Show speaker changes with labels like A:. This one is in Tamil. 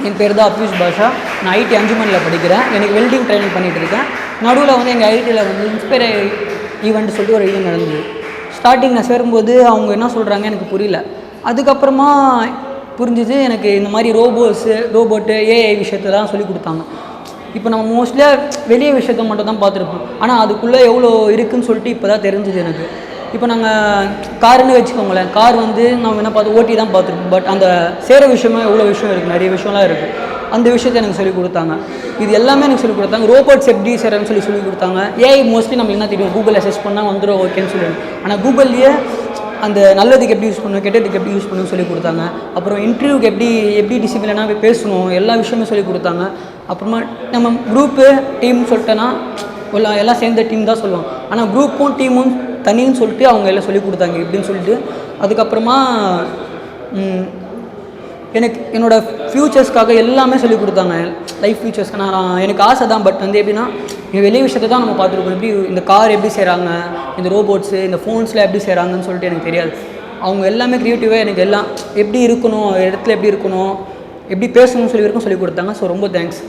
A: என் பேர் தான் அப்யூஷ் பாஷா. நான் ஐடி அஞ்சுமனில் படிக்கிறேன். எனக்கு வெல்டிங் ட்ரைனிங் பண்ணிகிட்ருக்கேன். நடுவில் வந்து எங்கள் ஐடியில் வந்து இன்ஸ்பைர் ஈவெண்ட் சொல்லிட்டு ஒரு ஈவெண்ட் நடந்தது. ஸ்டார்டிங் நான் சேரும்போது அவங்க என்ன சொல்கிறாங்க எனக்கு புரியல. அதுக்கப்புறமா புரிஞ்சுது எனக்கு இந்த மாதிரி ரோபோட்டு ஏஐ விஷயத்தை தான் சொல்லி கொடுத்தாங்க. இப்போ நம்ம மோஸ்ட்லியாக வெளியே விஷயத்த மட்டும் தான் பார்த்துருப்போம். ஆனால் அதுக்குள்ளே எவ்வளோ இருக்குதுன்னு சொல்லிட்டு இப்போ தான் தெரிஞ்சுது எனக்கு. இப்போ நாங்கள் காருன்னு வச்சுக்கோங்களேன். கார் வந்து நம்ம என்ன ஓட்டி தான் பார்த்துருப்போம். பட் அந்த சேர விஷயமா எவ்வளோ விஷயம் இருக்குது, நிறைய விஷயம்லாம் இருக்குது. அந்த விஷயத்தை எனக்கு சொல்லிக் கொடுத்தாங்க. இது எல்லாமே எனக்கு சொல்லிக் கொடுத்தாங்க. ரோபோட்ஸ் எப்படி சேரன்னு சொல்லிக் கொடுத்தாங்க. ஏஐ மோஸ்ட்லி நம்மளுக்கு என்ன தெரியும், கூகுள் அசஸ் பண்ணால் வந்துடும் ஓகேன்னு சொல்லிடுங்க. ஆனால் கூகுள்லேயே அந்த நல்லதுக்கு எப்படி யூஸ் பண்ணணும், கெட்டதுக்கு எப்படி யூஸ் பண்ணணும்னு சொல்லி கொடுத்தாங்க. அப்புறம் இன்டர்வியூக்கு எப்படி டிசிப்ளினாக பேசணும், எல்லா விஷயமும் சொல்லி கொடுத்தாங்க. அப்புறமா நம்ம குரூப்பு டீம் சொல்லிட்டேன்னா எல்லாம் சேர்ந்த டீம் தான் சொல்லுவோம். ஆனால் குரூப்பும் டீமும் தனின்னு சொல்லிட்டு அவங்க எல்லாம் சொல்லி கொடுத்தாங்க எப்படின்னு சொல்லிட்டு. அதுக்கப்புறமா எனக்கு என்னோடய ஃப்யூச்சர்ஸ்க்காக எல்லாமே சொல்லிக் கொடுத்தாங்க. லைஃப் ஃப்யூச்சர்ஸ்க்கு நான் எனக்கு ஆசை தான். பட் வந்து எப்படின்னா வெளிய விஷயத்தை தான் நம்ம பார்த்துருக்கோம். எப்படி இந்த கார் எப்படி செய்கிறாங்க, இந்த ரோபோட்ஸு, இந்த ஃபோன்ஸில் எப்படி செய்கிறாங்கன்னு சொல்லிட்டு எனக்கு தெரியாது. அவங்க எல்லாமே க்ரியேட்டிவாக எனக்கு எல்லாம் எப்படி இருக்கணும், இடத்துல எப்படி இருக்கணும், எப்படி பேசணும்னு சொல்லி கொடுத்தாங்க. ஸோ ரொம்ப தேங்க்ஸ்.